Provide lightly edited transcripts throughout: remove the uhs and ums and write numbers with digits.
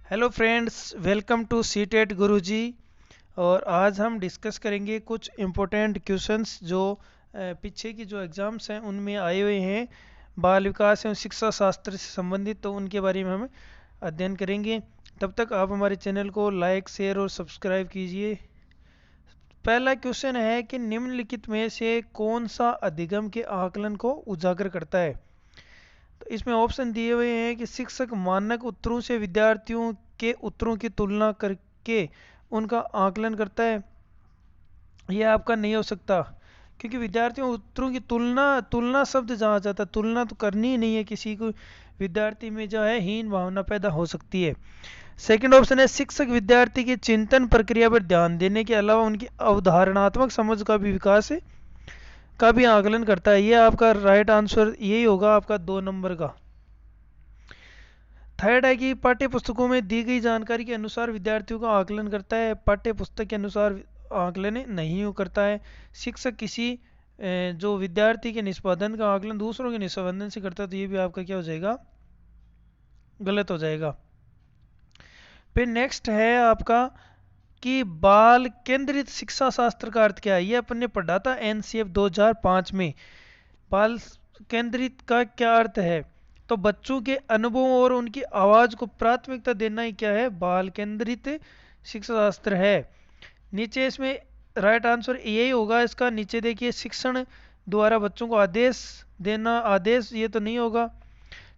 Hello friends, welcome to CTET Guruji. और आज हम डिस्कस करेंगे कुछ इम्पोर्टेंट क्वेश्चंस जो पीछे की जो एग्ज़ाम्स हैं उनमें आए हुए हैं, बाल विकास एवं शिक्षा शास्त्र से संबंधित, तो उनके बारे में हम अध्ययन करेंगे। तब तक आप हमारे चैनल को लाइक, शेयर और सब्सक्राइब कीजिए। पहला क्वेश्चन है कि निम्नलिखित में से कौन सा अधिगम के आकलन को उजागर करता है। तो इसमें ऑप्शन दिए हुए हैं कि शिक्षक मानक उत्तरों से विद्यार्थियों के उत्तरों की तुलना करके उनका आकलन करता है। यह आपका नहीं हो सकता, क्योंकि विद्यार्थियों उत्तरों की तुलना तुलना शब्द जहाँ जाता है, तुलना तो करनी ही नहीं है। किसी को विद्यार्थी में जो है हीन भावना पैदा हो सकती है। सेकंड ऑप्शन है शिक्षक विद्यार्थी की चिंतन प्रक्रिया पर ध्यान देने के अलावा उनकी अवधारणात्मक समझ का भी विकास का भी आकलन करता है। ये आपका राइट आंसर यही होगा, आपका 2 नंबर का। थर्ड है कि पाठ्य पुस्तकों में दी गई जानकारी के अनुसार विद्यार्थियों का आकलन करता है। पाठ्य पुस्तक के अनुसार आकलन नहीं करता है। शिक्षक किसी जो विद्यार्थी के निष्पादन का आकलन दूसरों के निष्पादन से करता है, तो ये भी आपका क्या हो जाएगा, गलत हो जाएगा। फिर नेक्स्ट है आपका कि बाल केंद्रित शिक्षा शास्त्र का अर्थ क्या है। ये अपन ने पढ़ा था एनसीएफ 2005 में। बाल केंद्रित का क्या अर्थ है, तो बच्चों के अनुभव और उनकी आवाज को प्राथमिकता देना ही क्या है, बाल केंद्रित शिक्षा शास्त्र है। नीचे इसमें राइट आंसर यही होगा इसका। नीचे देखिए, शिक्षण द्वारा बच्चों को आदेश देना, आदेश ये तो नहीं होगा।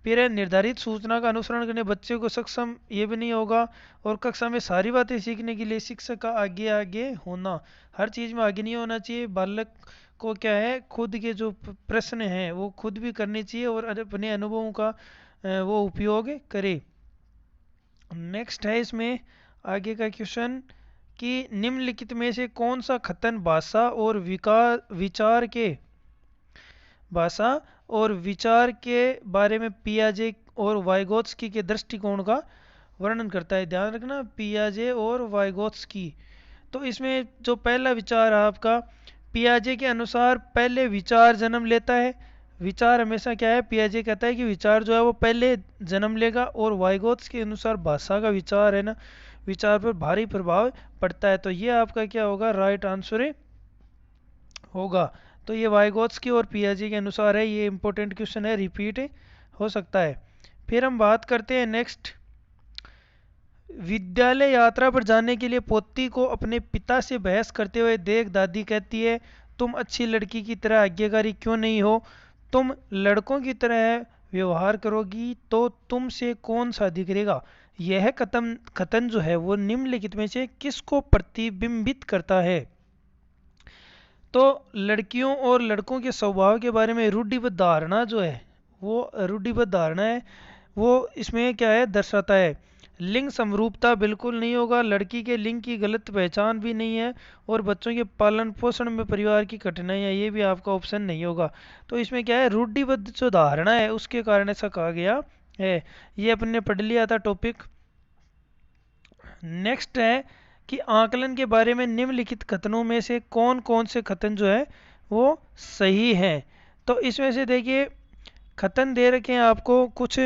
फिर है निर्धारित सूचना का अनुसरण करने बच्चे को सक्षम, ये भी नहीं होगा। और कक्षा में सारी बातें सीखने के लिए शिक्षक का आगे आगे होना, हर चीज़ में आगे नहीं होना चाहिए। बालक को क्या है, खुद के जो प्रश्न हैं वो खुद भी करने चाहिए और अपने अनुभवों का वो उपयोग करे। नेक्स्ट है इसमें आगे का क्वेश्चन कि निम्नलिखित में से कौन सा कथन भाषा और विचार के बारे में पियाजे और वाइगोत्स्की के दृष्टिकोण का वर्णन करता है। ध्यान रखना, पियाजे और वाइगोत्स्की। तो इसमें जो पहला विचार है आपका, पियाजे के अनुसार पहले विचार जन्म लेता है। विचार हमेशा क्या है, पियाजे कहता है कि विचार जो है वो पहले जन्म लेगा। और वाइगोत्स्की के अनुसार भाषा का विचार है ना, विचार पर भारी प्रभाव पड़ता है। तो ये आपका क्या होगा, राइट आंसर होगा। तो ये वाइगोत्स्की और पियाजे के अनुसार है। ये इंपॉर्टेंट क्वेश्चन है, रिपीट हो सकता है। फिर हम बात करते हैं नेक्स्ट। विद्यालय यात्रा पर जाने के लिए पोती को अपने पिता से बहस करते हुए देख दादी कहती है, तुम अच्छी लड़की की तरह आज्ञाकारी क्यों नहीं हो, तुम लड़कों की तरह व्यवहार करोगी तो तुमसे कौन शादी करेगा। यह कथन जो है वो निम्नलिखित में से किसको प्रतिबिंबित करता है। तो लड़कियों और लड़कों के स्वभाव के बारे में रूढ़िबद्ध धारणा जो है, वो रूढ़िबद्ध धारणा है, वो इसमें क्या है, दर्शाता है। लिंग समरूपता बिल्कुल नहीं होगा, लड़की के लिंग की गलत पहचान भी नहीं है। और बच्चों के पालन पोषण में परिवार की कठिनाइयाँ, ये भी आपका ऑप्शन नहीं होगा। तो इसमें क्या है, रूढ़िबद्ध जो धारणा है उसके कारण ऐसा कहा गया है। ये अपन ने पढ़ लिया था टॉपिक। नेक्स्ट है कि आकलन के बारे में निम्नलिखित कथनों में से कौन कौन से कथन जो है वो सही हैं। तो इसमें से देखिए, कथन दे रखे हैं आपको कुछ,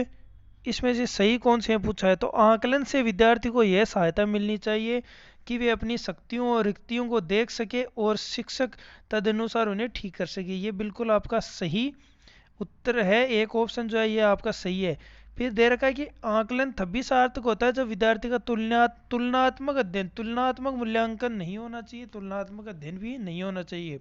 इसमें से सही कौन से हैं पूछा है। तो आकलन से विद्यार्थी को यह सहायता मिलनी चाहिए कि वे अपनी शक्तियों और रिक्तियों को देख सके और शिक्षक तदनुसार उन्हें ठीक कर सके। ये बिल्कुल आपका सही उत्तर है। एक ऑप्शन जो है ये आपका सही है। फिर दे रखा है कि आकलन तभी सार्थक होता है जब विद्यार्थी का तुलनात्मक मूल्यांकन नहीं होना चाहिए, तुलनात्मक अध्ययन भी नहीं होना चाहिए।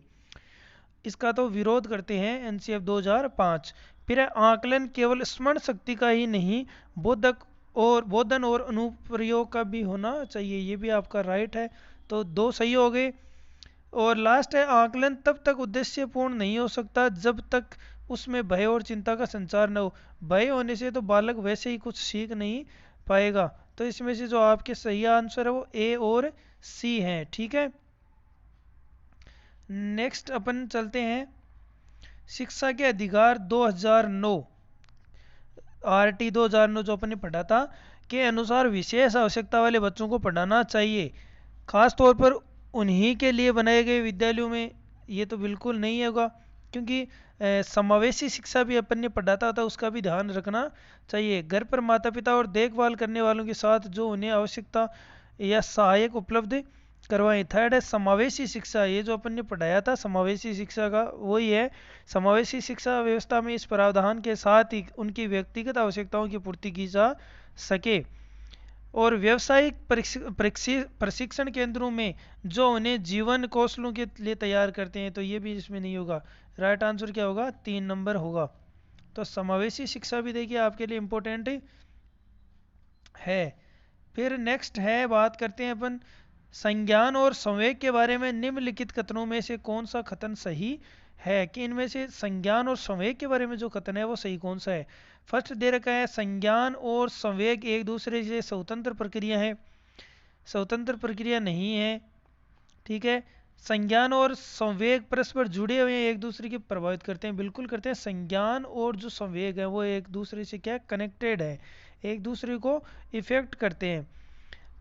इसका तो विरोध करते हैं एनसीएफ 2005। फिर है आकलन केवल स्मरण शक्ति का ही नहीं, बोधन और अनुप्रयोग का भी होना चाहिए। ये भी आपका राइट है। तो 2 सही हो गए। और लास्ट है, आकलन तब तक उद्देश्यपूर्ण नहीं हो सकता जब तक उसमें भय और चिंता का संचार न हो। भय होने से तो बालक वैसे ही कुछ सीख नहीं पाएगा। तो इसमें से जो आपके सही आंसर है वो ए और सी हैं, ठीक है। नेक्स्ट अपन चलते हैं, शिक्षा के अधिकार 2009, आरटी 2009 जो अपन ने पढ़ा था, के अनुसार विशेष आवश्यकता वाले बच्चों को पढ़ाना चाहिए, खास तौर पर उन्हीं के लिए बनाए गए विद्यालयों में। ये तो बिल्कुल नहीं होगा, क्योंकि समावेशी शिक्षा भी अपन ने पढ़ा था, उसका भी ध्यान रखना चाहिए। घर पर माता पिता और देखभाल करने वालों के साथ जो उन्हें आवश्यकता या सहायक उपलब्ध करवाएं। थर्ड है समावेशी शिक्षा, ये जो अपन ने पढ़ाया था समावेशी शिक्षा का वही है। समावेशी शिक्षा व्यवस्था में इस प्रावधान के साथ ही उनकी व्यक्तिगत आवश्यकताओं की पूर्ति की जा सके। और व्यावसायिक प्रशिक्षण केंद्रों में जो उन्हें जीवन कौशलों के लिए तैयार करते हैं, तो ये भी इसमें नहीं होगा। राइट आंसर क्या होगा? 3 नंबर होगा। तो समावेशी शिक्षा भी देखिए आपके लिए इम्पोर्टेंट है। फिर नेक्स्ट है, बात करते हैं अपन संज्ञान और संवेग के बारे में। निम्नलिखित कथनों में से कौन सा कथन सही है, कि इनमें से संज्ञान और संवेग के बारे में जो कथन है वो सही कौन सा है? फर्स्ट दे रखा है संज्ञान और संवेग एक दूसरे से स्वतंत्र प्रक्रिया है। स्वतंत्र प्रक्रिया नहीं है, ठीक है। संज्ञान और संवेग परस्पर जुड़े हुए हैं, एक दूसरे के प्रभावित करते हैं, बिल्कुल करते हैं। संज्ञान और जो संवेग है वो एक दूसरे से क्या कनेक्टेड है, एक दूसरे को इफेक्ट करते हैं।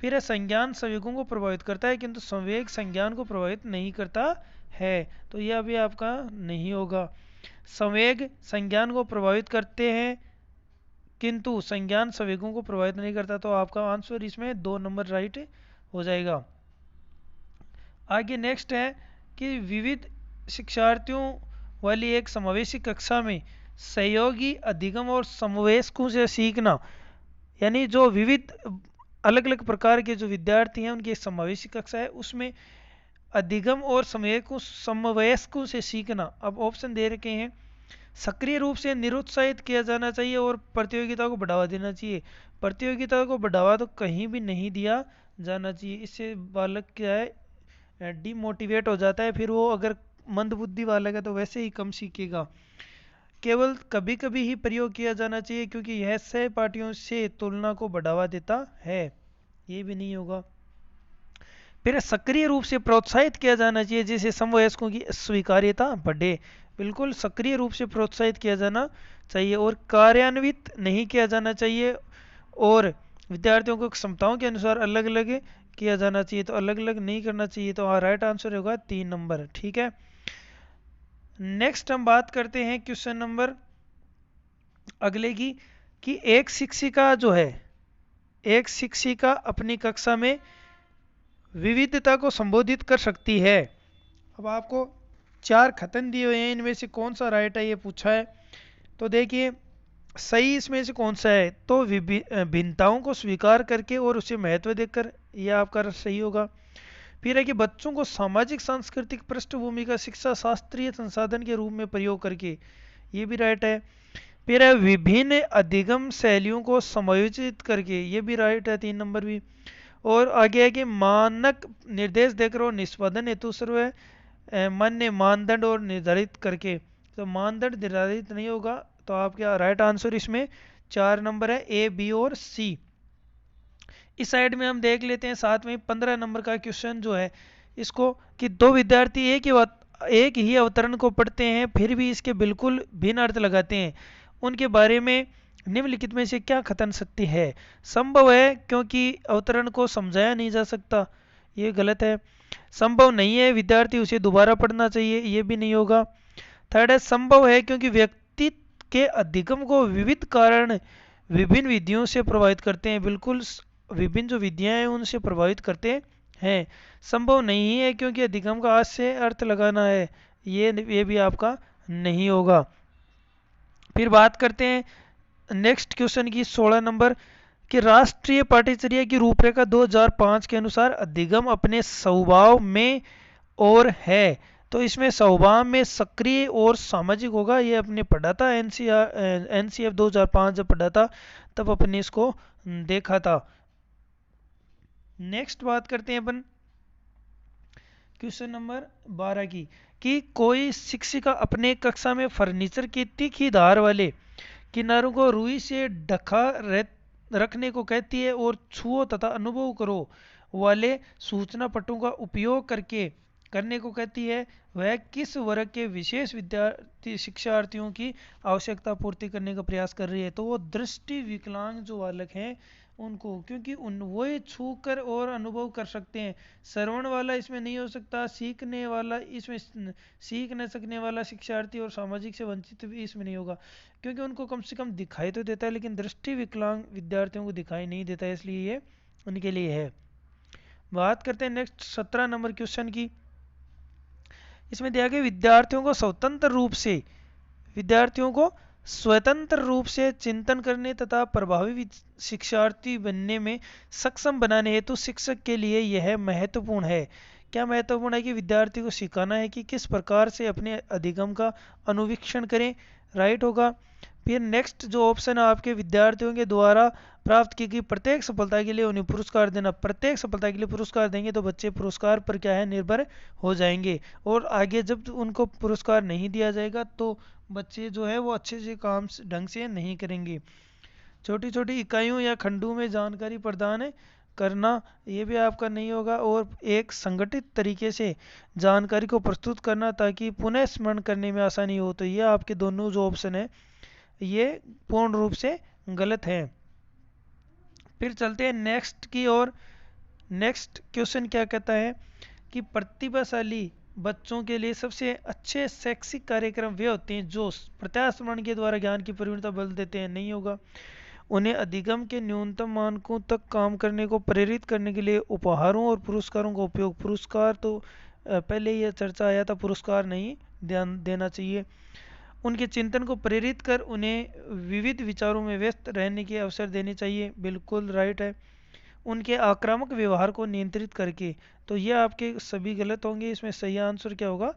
फिर है संज्ञान संवेगों को प्रभावित करता है किंतु संवेग संज्ञान को प्रभावित नहीं करता है, तो यह अभी आपका नहीं होगा। संवेग संज्ञान को प्रभावित करते हैं किंतु संज्ञान संवेगों को प्रभावित नहीं करता, तो आपका आंसर इसमें 2 नंबर राइट हो जाएगा। आगे नेक्स्ट है कि विविध शिक्षार्थियों वाली एक समावेशी कक्षा में सहयोगी अधिगम और समवयस्कों से सीखना, यानी जो विविध अलग अलग प्रकार के जो विद्यार्थी हैं उनकी एक समावेशी कक्षा है, उसमें अधिगम और समवयस्कों से सीखना। अब ऑप्शन दे रखे हैं, सक्रिय रूप से निरुत्साहित किया जाना चाहिए और प्रतियोगिता को बढ़ावा देना चाहिए। प्रतियोगिता को बढ़ावा तो कहीं भी नहीं दिया जाना चाहिए, इससे बालक क्या है डिमोटिवेट हो जाता है, फिर वो अगर मंदबुद्धि बालक है तो वैसे ही कम सीखेगा। केवल कभी कभी ही प्रयोग किया जाना चाहिए क्योंकि यह सहपाठियों से तुलना को बढ़ावा देता है, ये भी नहीं होगा। फिर सक्रिय रूप से प्रोत्साहित किया जाना चाहिए जिससे समवयस्कों की स्वीकार्यता बढ़े, बिल्कुल सक्रिय रूप से प्रोत्साहित किया जाना चाहिए। और कार्यान्वित नहीं किया जाना चाहिए और विद्यार्थियों को क्षमताओं के अनुसार अलग अलग किया जाना चाहिए, तो अलग अलग नहीं करना चाहिए, तो राइट आंसर होगा 3 नंबर, ठीक है। नेक्स्ट हम बात करते हैं क्वेश्चन नंबर अगले की, कि एक शिक्षिका जो है, एक शिक्षिका अपनी कक्षा में विविधता को संबोधित कर सकती है। अब आपको 4 कथन दिए हुए हैं, इनमें से कौन सा राइट है ये पूछा है, तो देखिए सही इसमें से कौन सा है, तो भिन्नताओं को स्वीकार करके और उसे महत्व देकर, यह आपका सही होगा। फिर है कि बच्चों को सामाजिक सांस्कृतिक पृष्ठभूमि का शिक्षा शास्त्रीय संसाधन के रूप में प्रयोग करके, ये भी राइट है। फिर है विभिन्न अधिगम शैलियों को समायोजित करके, ये भी राइट है 3 नंबर भी। और आगे है कि मानक निर्देश देकर और निष्पादन हेतु सर्व मान्य मानदंड और निर्धारित करके, तो मानदंड निर्धारित नहीं होगा, तो आपका राइट आंसर इसमें 4 नंबर है, ए बी और सी। इस साइड में हम देख लेते हैं साथ में 15 नंबर का क्वेश्चन जो है इसको, कि दो विद्यार्थी एक ही अवतरण को पढ़ते हैं फिर भी इसके बिल्कुल भिन्न अर्थ लगाते हैं, उनके बारे में निम्नलिखित में से क्या कथन सत्य है? संभव है क्योंकि अवतरण को समझाया नहीं जा सकता, ये गलत है। संभव नहीं है विद्यार्थी उसे दोबारा पढ़ना चाहिए, ये भी नहीं होगा। थर्ड है संभव है क्योंकि व्यक्ति के अधिगम को विविध कारण विभिन्न विधियों से प्रभावित करते हैं, बिल्कुल विभिन्न जो विधियां हैं उनसे प्रभावित करते हैं। संभव नहीं है क्योंकि अधिगम का आज से अर्थ लगाना है, ये भी आपका नहीं होगा। फिर बात करते हैं नेक्स्ट क्वेश्चन की 16 नंबर, कि राष्ट्रीय पाठ्यचर्या की रूपरेखा 2005 के अनुसार अधिगम अपने स्वभाव में और है, तो इसमें स्वभाव में सक्रिय और सामाजिक होगा, ये अपने पढ़ा था एनसीएफ 2005 जब पढ़ा था तब अपने इसको देखा था। नेक्स्ट बात करते हैं अपन क्वेश्चन नंबर 12 की, कि कोई शिक्षिका अपने कक्षा में फर्नीचर की तीखी धार वाले किनारों को रुई से ढका रखने को कहती है और छुओ तथा अनुभव करो वाले सूचना पटों का उपयोग करके करने को कहती है, वह किस वर्ग के विशेष विद्यार्थी शिक्षार्थियों की आवश्यकता पूर्ति करने का प्रयास कर रही है। तो वो दृष्टि विकलांग जो बालक हैं उनको, क्योंकि उन वो ये छू कर और अनुभव कर सकते हैं। श्रवण वाला इसमें नहीं हो सकता, सीखने वाला इसमें सीख न सकने वाला शिक्षार्थी और सामाजिक से वंचित भी इसमें नहीं होगा, क्योंकि उनको कम से कम दिखाई तो देता है, लेकिन दृष्टि विकलांग विद्यार्थियों को दिखाई नहीं देता है, इसलिए ये उनके लिए है। बात करते हैं नेक्स्ट 17 नंबर क्वेश्चन की। इसमें दिया गया विद्यार्थियों को स्वतंत्र रूप से चिंतन करने तथा प्रभावी शिक्षार्थी बनने में सक्षम बनाने हेतु शिक्षक के लिए यह महत्वपूर्ण है। क्या महत्वपूर्ण है? कि विद्यार्थी को सिखाना है कि किस प्रकार से अपने अधिगम का अनुवीक्षण करें। राइट होगा। फिर नेक्स्ट जो ऑप्शन है आपके, विद्यार्थियों के द्वारा प्राप्त की गई प्रत्येक सफलता के लिए उन्हें पुरस्कार देना। प्रत्येक सफलता के लिए पुरस्कार देंगे तो बच्चे पुरस्कार पर क्या है, निर्भर हो जाएंगे, और आगे जब उनको पुरस्कार नहीं दिया जाएगा तो बच्चे जो है वो अच्छे से काम ढंग से नहीं करेंगे। छोटी छोटी इकाइयों या खंडों में जानकारी प्रदान करना ये भी आपका नहीं होगा, और एक संगठित तरीके से जानकारी को प्रस्तुत करना ताकि पुनः स्मरण करने में आसानी हो। तो ये आपके दोनों जो ऑप्शन है ये पूर्ण रूप से गलत है। फिर चलते हैं नेक्स्ट की ओर। नेक्स्ट क्वेश्चन क्या कहता है कि प्रतिभाशाली बच्चों के लिए सबसे अच्छे शैक्षिक कार्यक्रम वे होते हैं जो प्रत्यास्मरण के द्वारा ज्ञान की प्रवीणता बल देते हैं। नहीं होगा। उन्हें अधिगम के न्यूनतम मानकों तक काम करने को प्रेरित करने के लिए उपहारों और पुरस्कारों का उपयोग। पुरस्कार तो पहले यह चर्चा आया था, पुरस्कार नहीं ध्यान देना चाहिए। उनके चिंतन को प्रेरित कर उन्हें विविध विचारों में व्यस्त रहने के अवसर देने चाहिए। बिल्कुल राइट है। उनके आक्रामक व्यवहार को नियंत्रित करके। तो ये आपके सभी गलत होंगे। इसमें सही आंसर क्या होगा?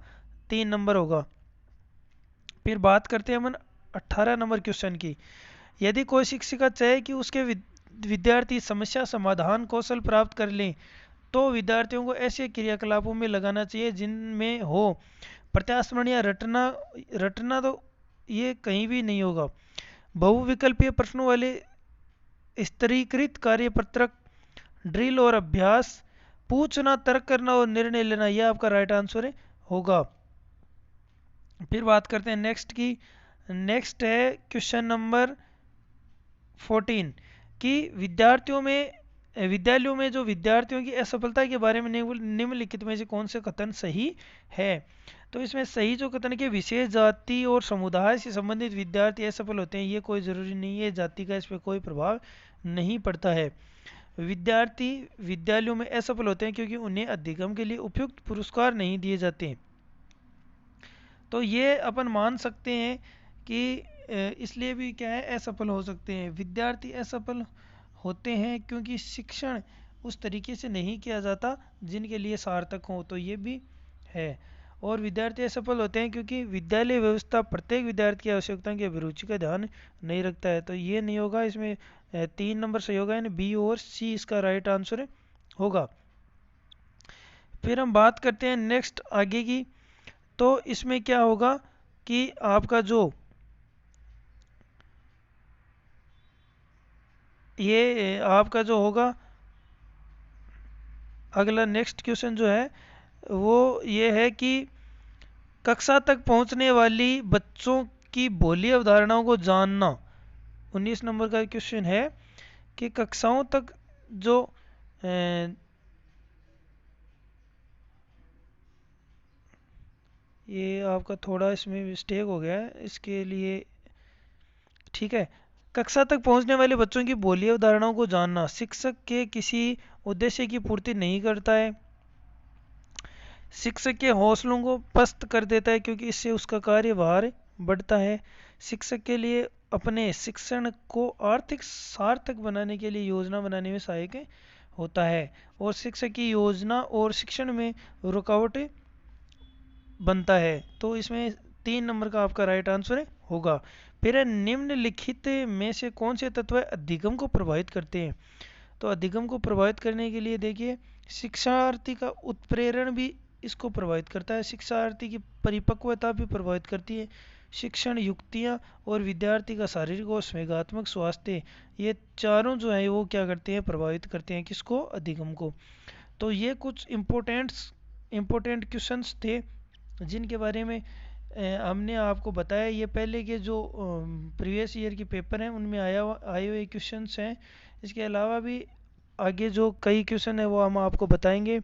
3 नंबर होगा। फिर बात करते हैं हम 18 नंबर क्वेश्चन की। यदि कोई शिक्षिका चाहे कि उसके विद्यार्थी समस्या समाधान कौशल प्राप्त कर लें तो विद्यार्थियों को ऐसे क्रियाकलापों में लगाना चाहिए जिनमें हो प्रत्यास्मरण या रटना तो ये कहीं भी नहीं होगा। बहुविकल्पीय प्रश्नों वाले स्तरीकृत कार्यपत्रक, ड्रिल और अभ्यास, पूछना, तर्क करना और निर्णय लेना, यह आपका राइट आंसर होगा। फिर बात करते हैं नेक्स्ट की। नेक्स्ट है क्वेश्चन नंबर 14 कि विद्यालयों में जो विद्यार्थियों की असफलता के बारे में निम्नलिखित में से कौन से कथन सही है। तो इसमें सही जो कथन के विशेष जाति और समुदाय से संबंधित विद्यार्थी असफल होते हैं, ये कोई ज़रूरी नहीं है, जाति का इस पर कोई प्रभाव नहीं पड़ता है। विद्यार्थी विद्यालयों में असफल होते हैं क्योंकि उन्हें अधिगम के लिए उपयुक्त पुरस्कार नहीं दिए जाते। तो ये अपन मान सकते हैं कि इसलिए भी क्या है, असफल हो सकते हैं। विद्यार्थी असफल होते हैं क्योंकि शिक्षण उस तरीके से नहीं किया जाता जिनके लिए सार्थक हो, तो ये भी है। और विद्यार्थी असफल होते हैं क्योंकि विद्यालय व्यवस्था प्रत्येक विद्यार्थी की आवश्यकताओं की अभिरुचि का ध्यान नहीं रखता है। तो ये नहीं होगा। इसमें 3 नंबर सही होगा, यानी बी और सी इसका राइट आंसर होगा। फिर हम बात करते हैं नेक्स्ट आगे की। तो इसमें क्या होगा कि आपका जो ये आपका जो होगा अगला नेक्स्ट क्वेश्चन जो है वो ये है कि कक्षा तक पहुंचने वाली बच्चों की बोली अवधारणाओं को जानना। 19 नंबर का क्वेश्चन है कि कक्षाओं तक जो ये आपका थोड़ा इसमें मिस्टेक हो गया है, इसके लिए ठीक है। कक्षा तक पहुंचने वाले बच्चों की बोली अवधारणाओं को जानना शिक्षक के किसी उद्देश्य की पूर्ति नहीं करता है। शिक्षक के हौसलों को पस्त कर देता है क्योंकि इससे उसका कार्यभार बढ़ता है। शिक्षक के लिए अपने शिक्षण को आर्थिक सार्थक बनाने के लिए योजना बनाने में सहायक होता है, और शिक्षक की योजना और शिक्षण में रुकावटें बनता है। तो इसमें 3 नंबर का आपका राइट आंसर होगा। फिर निम्नलिखित में से कौन से तत्व अधिगम को प्रभावित करते हैं। तो अधिगम को प्रभावित करने के लिए देखिए, शिक्षार्थी का उत्प्रेरण भी इसको प्रभावित करता है, शिक्षार्थी की परिपक्वता भी प्रभावित करती है, शिक्षण युक्तियाँ और विद्यार्थी का शारीरिक और संवेगात्मक स्वास्थ्य, ये चारों जो है वो क्या करते हैं, प्रभावित करते हैं किसको, अधिगम को। तो ये कुछ इम्पोर्टेंट इम्पोर्टेंट क्वेश्चंस थे जिनके बारे में हमने आपको बताया। ये पहले के जो प्रीवियस ईयर के पेपर हैं उनमें आए हुए क्वेश्चंस हैं। इसके अलावा भी आगे जो कई क्वेश्चन है वो हम आपको बताएंगे।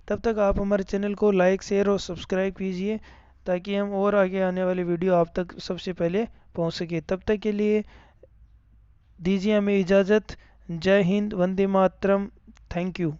तब तक आप हमारे चैनल को लाइक शेयर और सब्सक्राइब कीजिए ताकि हम और आगे आने वाली वीडियो आप तक सबसे पहले पहुंच सके। तब तक के लिए दीजिए हमें इजाज़त। जय हिंद, वंदे मातरम। Thank you.